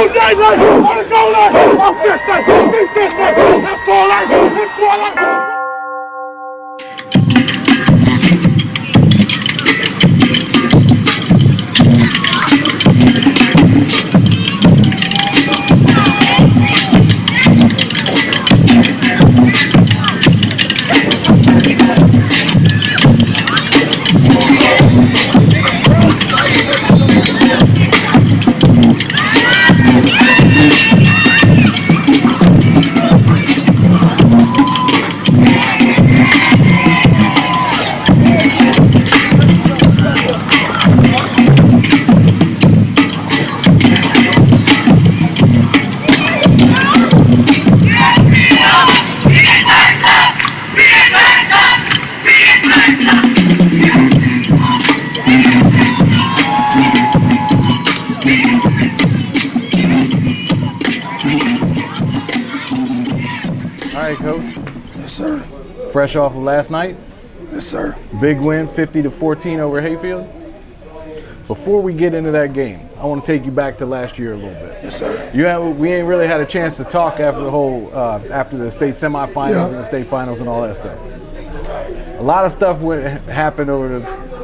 goal line, on the goal line, off this side, this way, let's go line, let's go line. Coach? Yes, sir. Fresh off of last night? Yes, sir. Big win, 50-14 over Hayfield. Before we get into that game, I want to take you back to last year a little bit. Yes, sir. We ain't really had a chance to talk after the whole, after the state semifinals and the state finals and all that stuff. A lot of stuff happened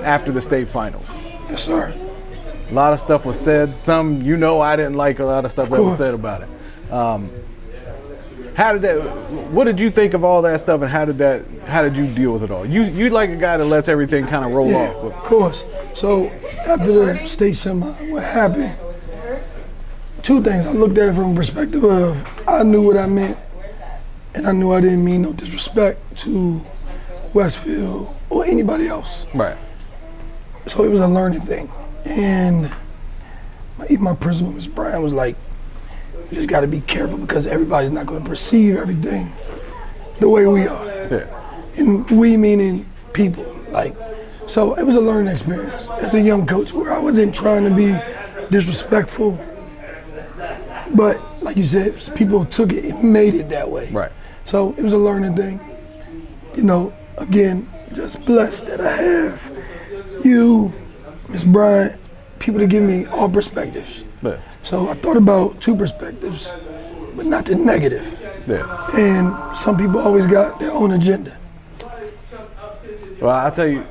after the state finals. Yes, sir. A lot of stuff was said. Some, I didn't like a lot of stuff that was said about it. What did you think of all that stuff, and how did you deal with it all? You like a guy that lets everything kind of roll off. Of course. So after the state semi, what happened? Two things. I looked at it from a perspective of I knew what I meant, and I knew I didn't mean no disrespect to Westfield or anybody else. Right. So it was a learning thing, and even my principal, Ms. Bryan, was like, you just got to be careful because everybody's not going to perceive everything the way we are. Yeah. And we meaning people. So it was a learning experience as a young coach where I wasn't trying to be disrespectful, but like you said, people took it and made it that way. Right. So it was a learning thing. Again, just blessed that I have you, Ms. Bryan, people to give me all perspectives. Yeah. So I thought about two perspectives, but not the negative. Yeah. And some people always got their own agenda. Well, I'll tell you,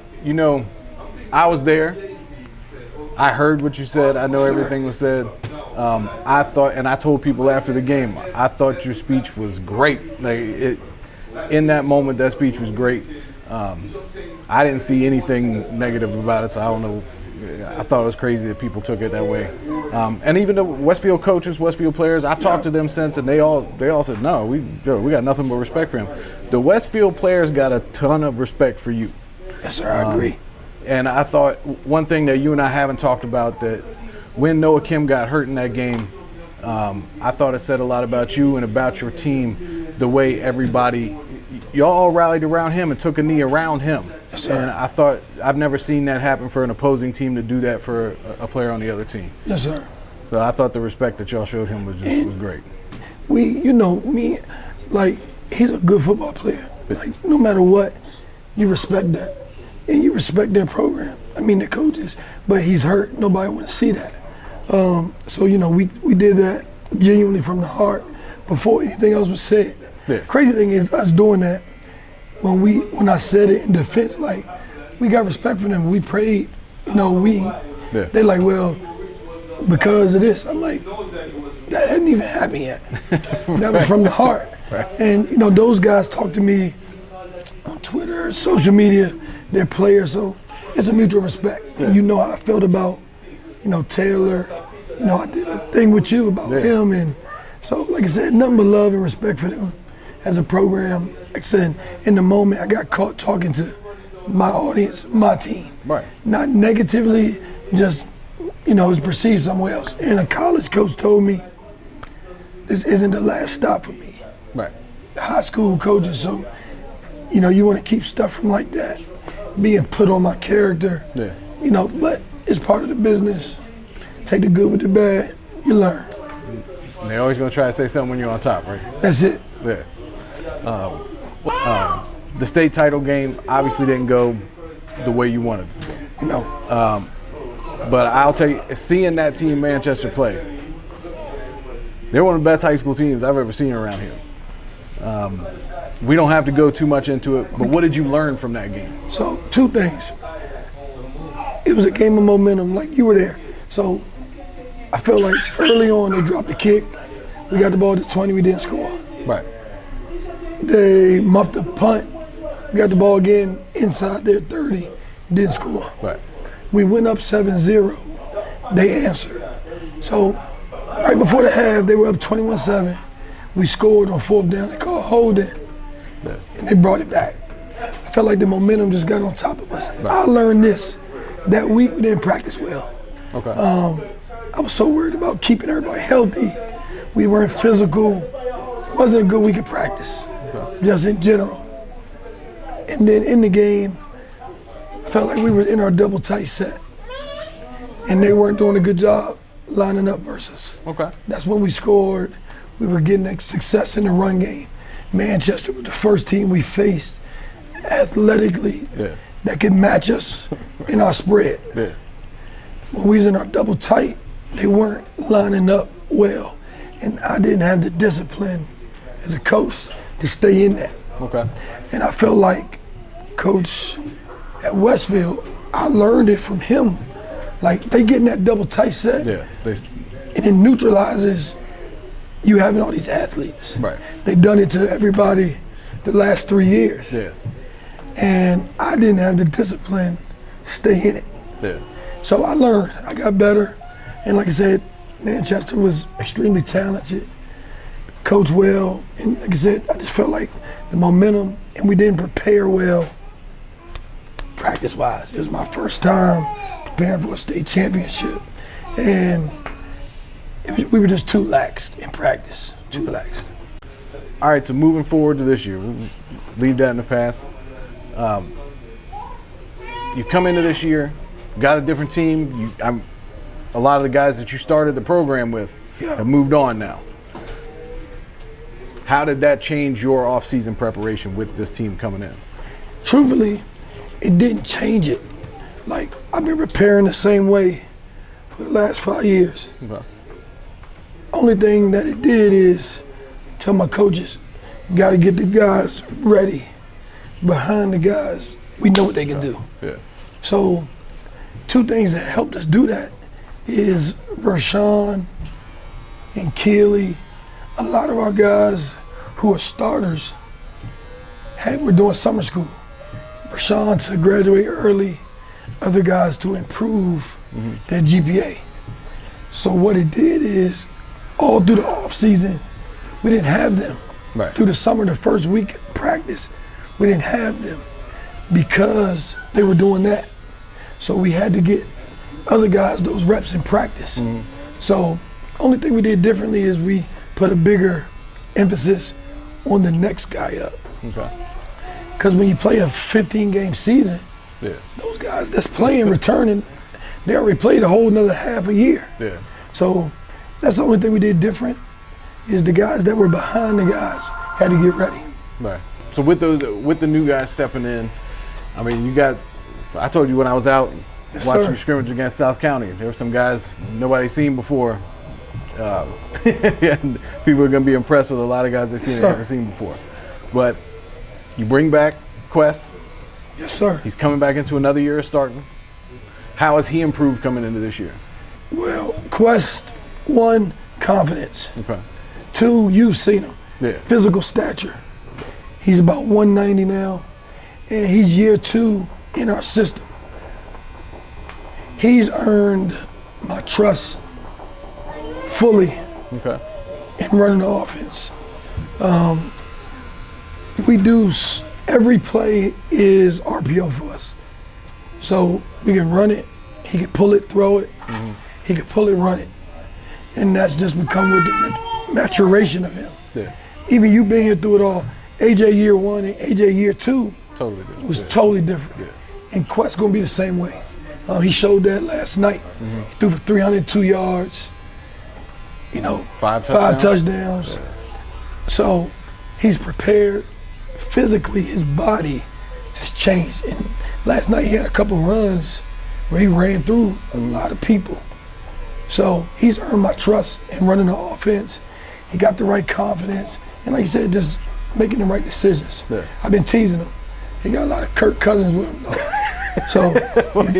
I was there. I heard what you said. I know everything was said. I thought, and I told people after the game, I thought your speech was great. In that moment, that speech was great. I didn't see anything negative about it, so I don't know. I thought it was crazy that people took it that way. And even the Westfield coaches, Westfield players, I've talked to them since, and they all said, no, we got nothing but respect for him. The Westfield players got a ton of respect for you. Yes, sir, I agree. And I thought one thing that you and I haven't talked about, that when Noah Kim got hurt in that game, I thought it said a lot about you and about your team, the way everybody, y'all all rallied around him and took a knee around him. Yes, sir. And I thought, I've never seen that happen for an opposing team to do that for a player on the other team. Yes, sir. So I thought the respect that y'all showed him was great. He's a good football player. No matter what, you respect that. And you respect their program. The coaches. But he's hurt. Nobody want to see that. We did that genuinely from the heart before anything else was said. Yeah. Crazy thing is us doing that, when I said it in defense, we got respect for them. We prayed, They're like, well, because of this. I'm like, that hadn't even happened yet. That was from the heart. Right. And, those guys talk to me on Twitter, social media, they're players, so it's a mutual respect. Yeah. And you know how I felt about, Taylor. I did a thing with you about him. And so, like I said, nothing but love and respect for them as a program. Like I said, in the moment, I got caught talking to my audience, my team. Right. Not negatively, just, it's perceived somewhere else. And a college coach told me, this isn't the last stop for me. Right. High school coaches, so, you want to keep stuff from like that being put on my character. Yeah. But it's part of the business. Take the good with the bad, you learn. And they're always going to try to say something when you're on top, right? That's it. Yeah. The state title game obviously didn't go the way you wanted it to go. No. But I'll tell you, seeing that team Manchester play, They're one of the best high school teams I've ever seen around here. We don't have to go too much into it, but what did you learn from that game? So, two things. It was a game of momentum, like you were there. So, I felt like early on they dropped the kick. We got the ball to 20, we didn't score. Right. They muffed the punt. We got the ball again inside their 30, didn't score. Right. We went up 7-0. They answered. So, right before the half, they were up 21-7. We scored on 4th down. They called holding, and they brought it back. I felt like the momentum just got on top of us. Right. I learned this. That week, we didn't practice well. Okay. I was so worried about keeping everybody healthy. We weren't physical. It wasn't a good week of practice, just in general. And then in the game, I felt like we were in our double tight set, and they weren't doing a good job lining up versus. Okay. That's when we scored. We were getting success in the run game. Manchester was the first team we faced athletically that could match us in our spread. Yeah. When we was in our double tight, they weren't lining up well. And I didn't have the discipline as a coach to stay in that. Okay. And I felt like Coach at Westfield, I learned it from him. Like, they get in that double tight set, Yeah. and it neutralizes you having all these athletes. Right. They've done it to everybody the last 3 years. Yeah. And I didn't have the discipline to stay in it. Yeah. So I learned, I got better. And like I said, Manchester was extremely talented, coached well. And like I said, I just felt like the momentum, and we didn't prepare well practice-wise. It was my first time preparing for a state championship. And we were just too laxed in practice, too laxed. All right, so moving forward to this year, we'll leave that in the past. You come into this year, got a different team. A lot of the guys that you started the program with have moved on now. How did that change your off-season preparation with this team coming in? Truthfully, it didn't change it. Like, I've been preparing the same way for the last 5 years. Okay. Only thing that it did is tell my coaches, got to get the guys ready. Behind the guys, we know what they can do. Yeah. So, two things that helped us do that is Rashawn and Keely. A lot of our guys who are starters were doing summer school. Rashawn to graduate early, other guys to improve their GPA. So what it did is, all through the off season, we didn't have them. Right. Through the summer, the first week of practice, we didn't have them because they were doing that. So we had to get other guys those reps in practice. So only thing we did differently is we put a bigger emphasis on the next guy up. Okay. Because when you play a 15-game season, those guys that's playing, returning, they already played a whole another half a year. Yeah. So that's the only thing we did different, is the guys that were behind the guys had to get ready. Right. So with the new guys stepping in, I mean, I told you when I was out watching you scrimmage against South County, there were some guys nobody's seen before. And people are going to be impressed with a lot of guys they haven't seen before. But you bring back Quest. Yes, sir. He's coming back into another year of starting. How has he improved coming into this year? Well, Quest, 1, confidence. Okay. 2, you've seen him. Yeah. Physical stature. He's about 190 now, and he's year 2 in our system. He's earned my trust fully in running the offense. Every play is RPO for us. So we can run it, he can pull it, throw it, he can pull it, run it. And that's just become with the maturation of him. Yeah. Even you being here through it all, AJ year 1 and AJ year 2 Totally different. was totally different. Yeah. And Quest's gonna be the same way. He showed that last night. He threw for 302 yards, 5 touchdowns. Yeah. So he's prepared. Physically, his body has changed. And last night he had a couple runs where he ran through a lot of people. So he's earned my trust in running the offense. He got the right confidence. And like you said, just making the right decisions. Yeah. I've been teasing him. He got a lot of Kirk Cousins with him, though. So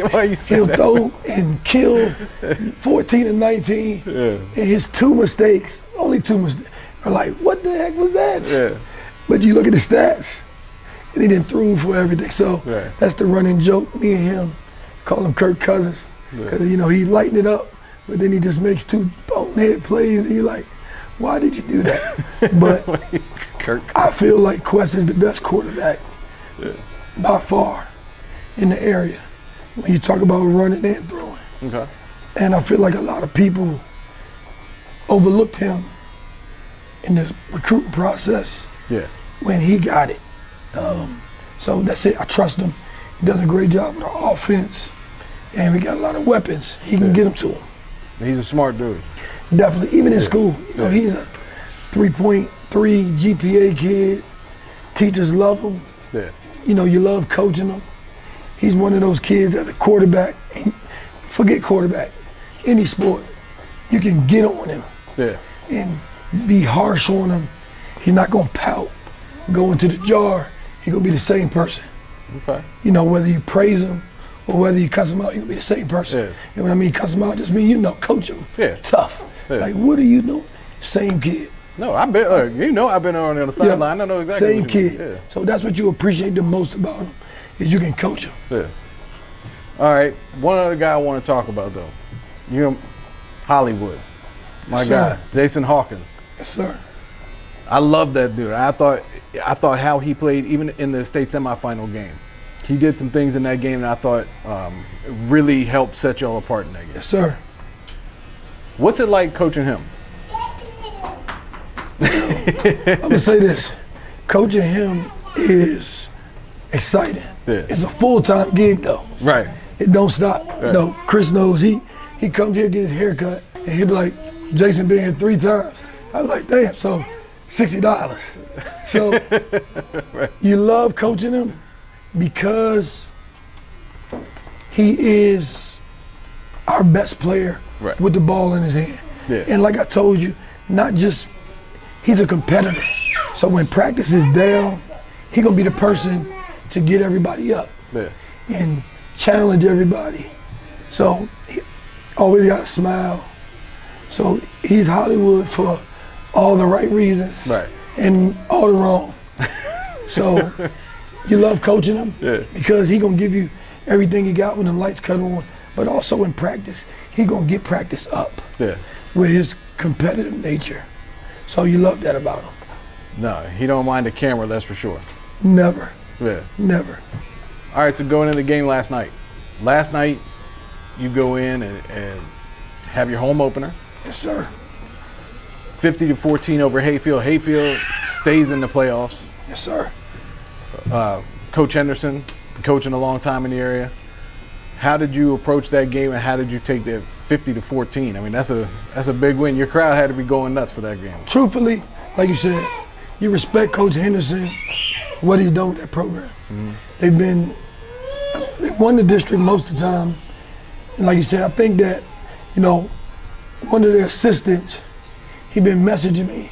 Why you say he'll that? throw and kill 14 and 19. Yeah. And his two mistakes, only two mistakes, are like, what the heck was that? Yeah. But you look at the stats, and he didn't throw for everything. So Right. that's the running joke. Me and him call him Kirk Cousins. Because, you know, he lighten it up, but then he just makes two bonehead plays, and you're like, why did you do that? But Kirk. I feel like Quest is the best quarterback by far in the area when you talk about running and throwing. Okay. And I feel like a lot of people overlooked him in this recruiting process Yeah. when he got it. So that's it. I trust him. He does a great job with our offense, and we got a lot of weapons. He can get them to him. He's a smart dude. Definitely, even in school. You know, he's a 3.3 GPA kid. Teachers love him. Yeah. You know, you love coaching him. He's one of those kids as a quarterback. And forget quarterback, any sport, you can get on him Yeah. and be harsh on him. He's not gonna pout, go into the jar. He's gonna be the same person. Okay. You know, whether you praise him or whether you cuss him out, you're gonna be the same person. Yeah. And when I mean cuss him out, just mean, you know, coach him. Yeah. Tough. Yeah. Like, what are you doing? Same kid. No, I've been. You know, I've been on the sideline. I know exactly. Same what you kid. mean. So that's what you appreciate the most about him, is you can coach him. Yeah. All right. One other guy I want to talk about though. You know, Hollywood. My Yes, guy, sir. Jason Hawkins. Yes, sir. I love that dude. I thought how he played even in the state semifinal game. He did some things in that game that I thought really helped set y'all apart in that game. Yes, sir. What's it like coaching him? I'm gonna say this. Coaching him is exciting. Yeah. It's a full-time gig though. Right. It don't stop. You know, Chris knows he comes here, get his hair cut, and he'll be like, Jason been here 3 times. I was like, damn, so $60. So you love coaching him because he is our best player with the ball in his hand. Yeah. And like I told you, not just, he's a competitor. So when practice is down, he gonna be the person to get everybody up and challenge everybody. So he always got a smile. So he's Hollywood for all the right reasons and all the wrong. So you love coaching him because he gonna give you everything he got when the lights cut on, but also in practice, he gonna get practice up with his competitive nature. So you love that about him. No, he don't mind the camera, that's for sure. Never. Yeah. Never. All right, so going into the game last night. Last night, you go in and have your home opener. Yes, sir. 50-14 over Hayfield. Hayfield stays in the playoffs. Yes, sir. Coach Henderson, coaching a long time in the area. How did you approach that game, and how did you take that 50-14? I mean, that's a big win. Your crowd had to be going nuts for that game. Truthfully, like you said, you respect Coach Henderson, what he's done with that program. They won the district most of the time. And like you said, I think that, you know, one of their assistants, he been messaging me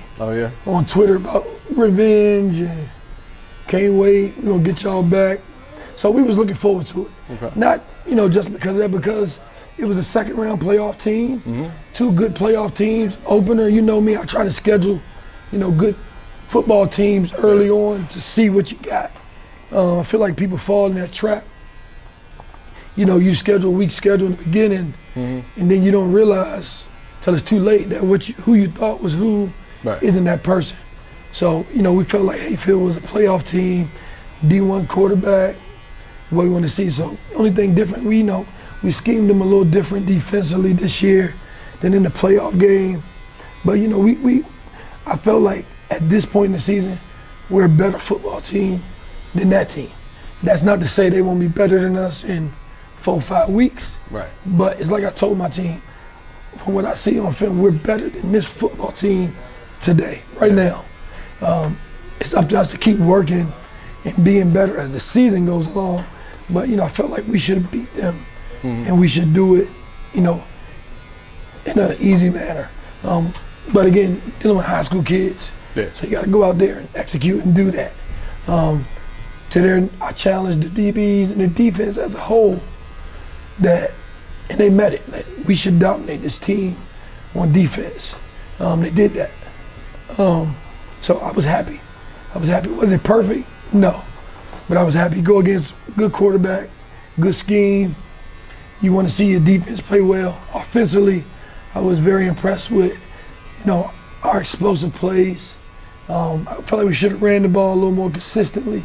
on Twitter about revenge and can't wait, we're gonna get y'all back. So we was looking forward to it. Not, you know, just because of that, because it was a second round playoff team, 2 good playoff teams, opener, you know me, I try to schedule, you know, good football teams early on to see what you got. I feel like people fall in that trap. You know, you schedule a week schedule in the beginning, and then you don't realize till it's too late that who you thought was who isn't that person. So, you know, we felt like Hayfield was a playoff team, D1 quarterback, what we want to see. So, only thing different, we schemed them a little different defensively this year than in the playoff game. But, you know, I felt like at this point in the season, we're a better football team than that team. That's not to say they won't be better than us in 4 or 5 weeks. But it's like I told my team, from what I see on film, we're better than this football team today, right now. It's up to us to keep working and being better as the season goes along. But, you know, I felt like we should beat them, and we should do it, you know, in an easy manner. but again, dealing with high school kids. Yeah. So you got to go out there and execute and do that. To there, I challenged the DBs and the defense as a whole and they met it. That we should dominate this team on defense. They did that. So I was happy. Was it perfect? No. But I was happy. Go against good quarterback, good scheme. You want to see your defense play well. Offensively, I was very impressed with, our explosive plays. I felt like we should have ran the ball a little more consistently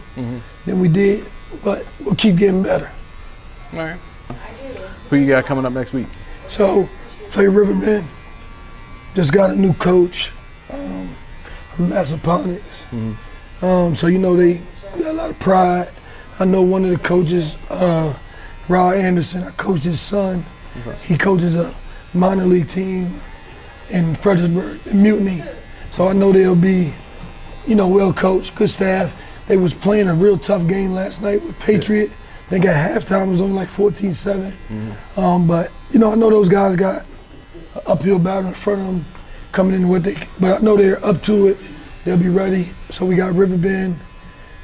than we did, but we'll keep getting better. All right. Who you got coming up next week? So, play Riverbend. Just got a new coach from Massaponax. So, they got a lot of pride. I know one of the coaches, Rod Anderson, I coached his son. Okay. He coaches a minor league team in Fredericksburg, in Mutiny. So I know they'll be, well coached, good staff. They was playing a real tough game last night with Patriot. They got halftime, it was only like 14-7. But, I know those guys got an uphill battle in front of them coming in but I know they're up to it. They'll be ready. So we got Riverbend,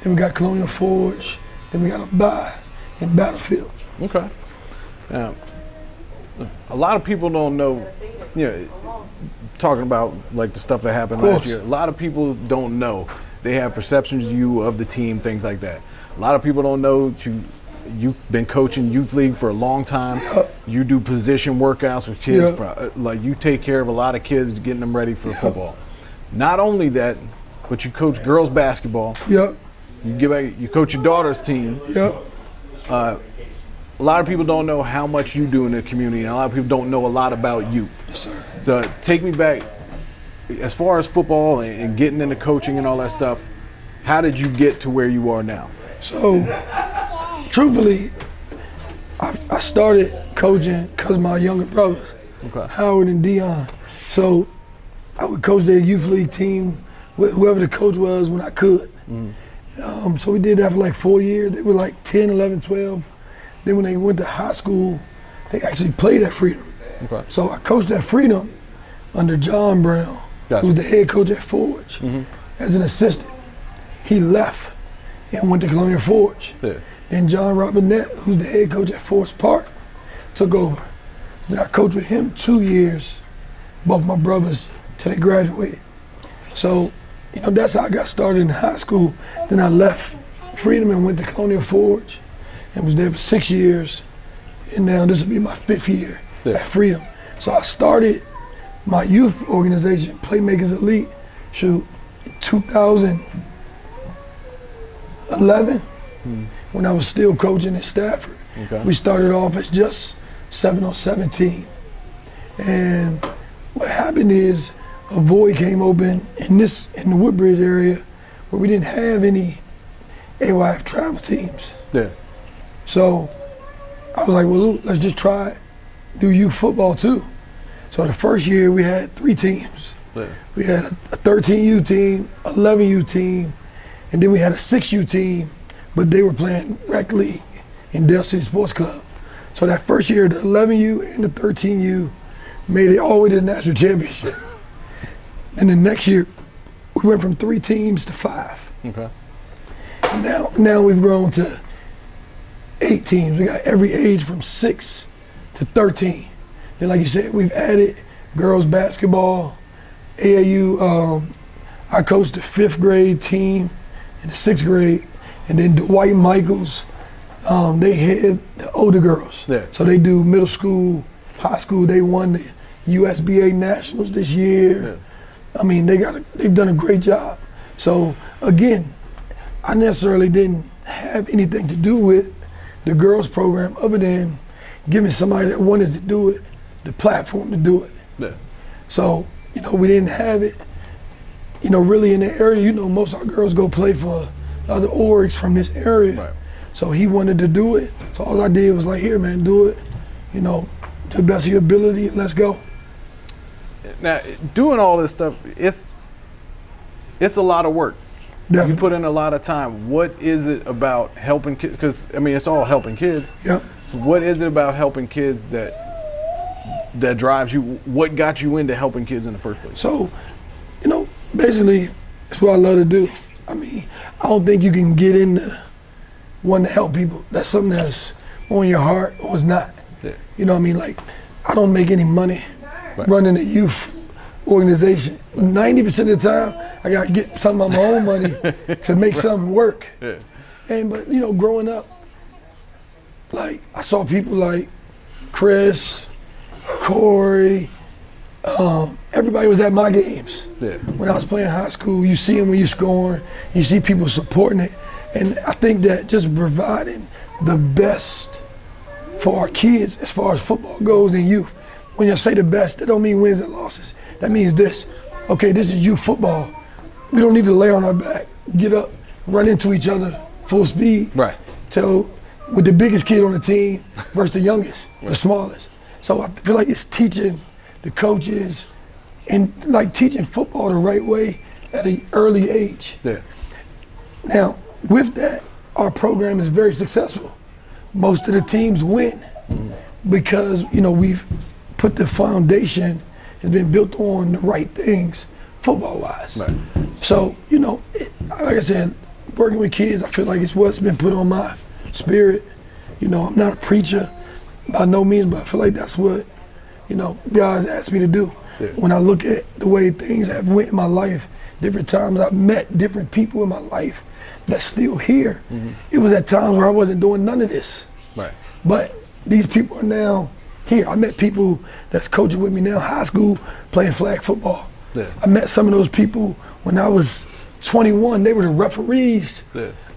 then we got Colonial Forge, then we got a bye in Battlefield. Okay. Now, a lot of people don't know, talking about like the stuff that happened last year, a lot of people don't know. They have perceptions of you, of the team, things like that. A lot of people don't know that you've been coaching youth league for a long time. You do position workouts with kids. Like you take care of a lot of kids, getting them ready for football. Not only that, but you coach girls basketball. You coach your daughter's team. A lot of people don't know how much you do in the community, and a lot of people don't know a lot about you. Yes, sir. So take me back, as far as football and getting into coaching and all that stuff, how did you get to where you are now? So, truthfully, I started coaching because of my younger brothers, Howard and Dion. So I would coach their youth league team with whoever the coach was when I could. So we did that for like 4 years. They were like 10, 11, 12. Then when they went to high school, they actually played at Freedom. So I coached at Freedom under John Brown, who's the head coach at Forge, as an assistant. He left and went to Colonial Forge. Then John Robinette, who's the head coach at Forest Park, took over. Then I coached with him 2 years, both my brothers, till they graduated. So, that's how I got started in high school. Then I left Freedom and went to Colonial Forge and was there for 6 years. And now this will be my 5th year at Freedom. So I started my youth organization, Playmakers Elite, in 2011, when I was still coaching in Stafford. We started off as just 7-on-7 team. And what happened is a void came open in the Woodbridge area where we didn't have any AYF travel teams. So I was like, well, let's just try it. Do youth football too. So the first year we had 3 teams. We had a 13U team, 11U team, and then we had a 6U team, but they were playing rec league in Dale City Sports Club. So that first year, the 11U and the 13U made it all the way to the national championship. And the next year, we went from 3 teams to 5. Now we've grown to 8 teams. We got every age from 6 to 13. Then, like you said, we've added girls basketball, AAU. I coached the 5th grade team and the 6th grade, and then Dwight Michaels, they had the older girls. So they do middle school, high school. They won the USBA Nationals this year. I mean, they've done a great job. So again, I necessarily didn't have anything to do with the girls program other than giving somebody that wanted to do it the platform to do it. So, we didn't have it, really in the area. Most of our girls go play for other orgs from this area. So he wanted to do it. So all I did was like, here, man, do it, to the best of your ability, let's go. Now, doing all this stuff, it's a lot of work. Definitely. You put in a lot of time. What is it about helping kids? Because, it's all helping kids. What is it about helping kids that that drives you? What got you into helping kids in the first place? So, basically, it's what I love to do. I mean, I don't think you can get into wanting to help people. That's something that's on your heart or it's not. Yeah. You know what I mean? Like, I don't make any money running a youth organization. 90% of the time, I got to get some of my own money to make something work. Yeah. But growing up, like, I saw people like Chris, Corey, everybody was at my games. Yeah. When I was playing high school, you see them when you're scoring, you see people supporting it. And I think that just providing the best for our kids as far as football goes in youth. When you say the best, that don't mean wins and losses. That means this. Okay, this is youth football. We don't need to lay on our back, get up, run into each other full speed. Right. Till with the biggest kid on the team versus the youngest, the smallest. So I feel like it's teaching the coaches and like teaching football the right way at an early age. Yeah. Now, with that, our program is very successful. Most of the teams win because, we've put the foundation, has been built on the right things football-wise. Right. So, like I said, working with kids, I feel like it's what's been put on my spirit. I'm not a preacher by no means, but I feel like that's what, God's asked me to do. Yeah. When I look at the way things have went in my life, different times I've met different people in my life that's still here. It was at times where I wasn't doing none of this. Right. But these people are now here. I met people that's coaching with me now, high school, playing flag football. Yeah. I met some of those people when I was 21. They were the referees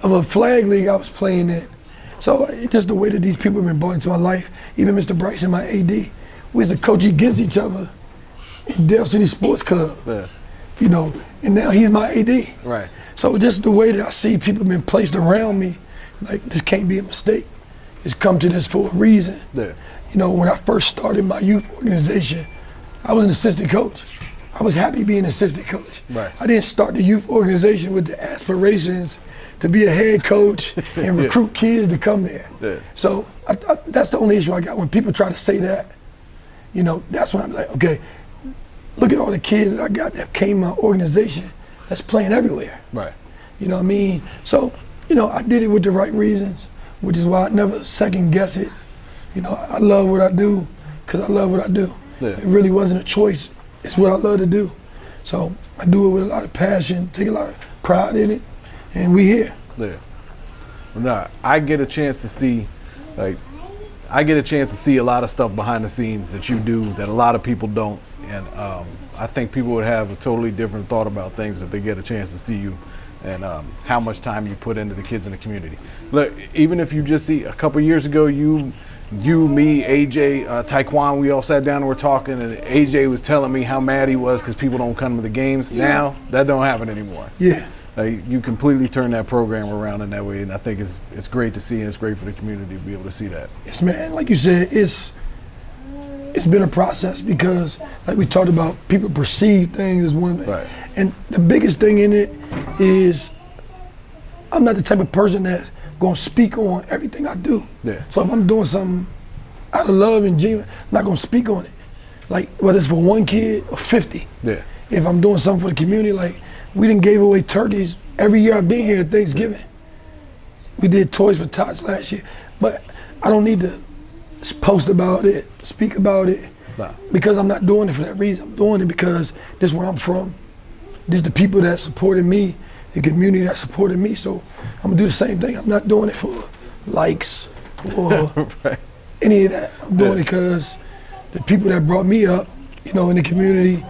of a flag league I was playing in. So it's just the way that these people have been brought into my life. Even Mr. Bryson, my AD, we used to coach against each other in Dale City Sports Club. Yeah. And now he's my AD. Right. So just the way that I see people been placed around me, like this can't be a mistake. It's come to this for a reason. Yeah. When I first started my youth organization, I was an assistant coach. I was happy being an assistant coach. Right. I didn't start the youth organization with the aspirations to be a head coach and recruit kids to come there. Yeah. So that's the only issue I got when people try to say that. That's when I'm like, okay, look at all the kids that I got that came in my organization that's playing everywhere. Right. You know what I mean? So, I did it with the right reasons, which is why I never second guess it. I love what I do because I love what I do. Yeah. It really wasn't a choice. It's what I love to do. So I do it with a lot of passion, take a lot of pride in it, and we here. Yeah. Well, nah, I get a chance to see a lot of stuff behind the scenes that you do that a lot of people don't. And I think people would have a totally different thought about things if they get a chance to see you and how much time you put into the kids in the community. Look, even if you just see a couple years ago, you, me, AJ, Taekwon, we all sat down and were talking, and AJ was telling me how mad he was because people don't come to the games. Yeah. Now, that don't happen anymore. Yeah. You completely turn that program around in that way, and I think it's great to see, and it's great for the community to be able to see that. Yes, man. Like you said, it's been a process because, like we talked about, people perceive things as one thing. Right. And the biggest thing in it is I'm not the type of person that's going to speak on everything I do. Yeah. So if I'm doing something out of love and genuine, I'm not going to speak on it. Like, whether it's for one kid or 50. Yeah. If I'm doing something for the community, like, we done gave away turkeys every year I've been here at Thanksgiving. We did Toys for Tots last year. But I don't need to post about it, speak about it, because I'm not doing it for that reason. I'm doing it because this is where I'm from. This is the people that supported me, the community that supported me. So I'm gonna do the same thing. I'm not doing it for likes or right. any of that. I'm doing it because the people that brought me up, in the community,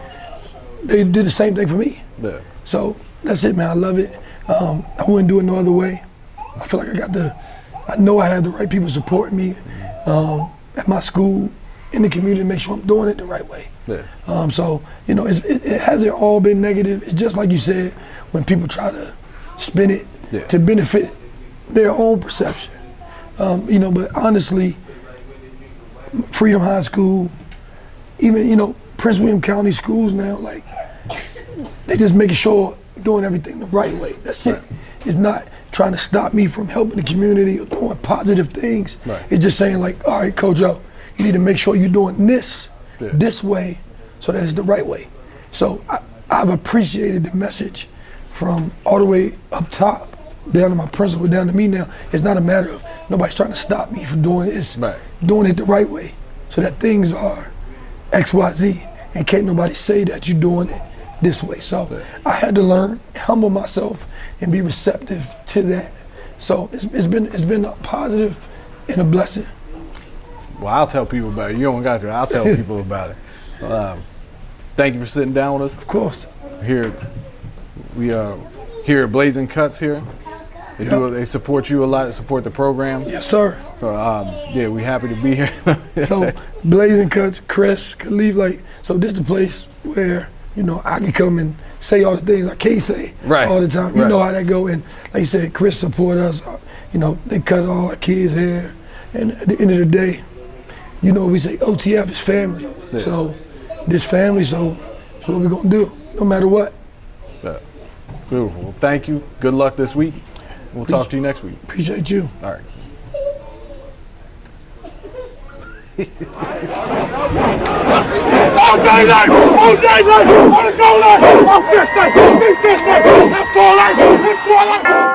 they did the same thing for me. Yeah. So that's it, man. I love it. I wouldn't do it no other way. I feel like I know I have the right people supporting me at my school, in the community, to make sure I'm doing it the right way. Yeah. So, it hasn't all been negative. It's just like you said, when people try to spin it to benefit their own perception. But honestly, Freedom High School, even, Prince William County schools now, like, they just making sure doing everything the right way. That's it. It's not trying to stop me from helping the community or doing positive things. Right. It's just saying, like, all right, Coach O, you need to make sure you're doing this this way so that it's the right way. So I've appreciated the message from all the way up top down to my principal, down to me now. It's not a matter of nobody's trying to stop me from doing this, doing it the right way so that things are X, Y, Z, and can't nobody say that you're doing it this way. So I had to learn, humble myself, and be receptive to that. So it's been a positive and a blessing. Well, I'll tell people about it. You don't got to. I'll tell people about it. Thank you for sitting down with us. Of course. Here, we here at Blazing Cuts here. They support you a lot. They support the program. Yes, sir. So yeah, we happy to be here. So Blazing Cuts, Chris, Khalif, so this is the place where I can come and say all the things I can't say all the time. You know how that go. And like you said, Chris support us. They cut all our kids' hair. And at the end of the day, we say OTF is family. Yeah. So this family, so that's what we're gonna do, no matter what. Yeah. Beautiful. Well, thank you. Good luck this week. We'll talk to you next week. Appreciate you. All right. All day long, on the goal line, off this side, this way, let's go line, let's go line.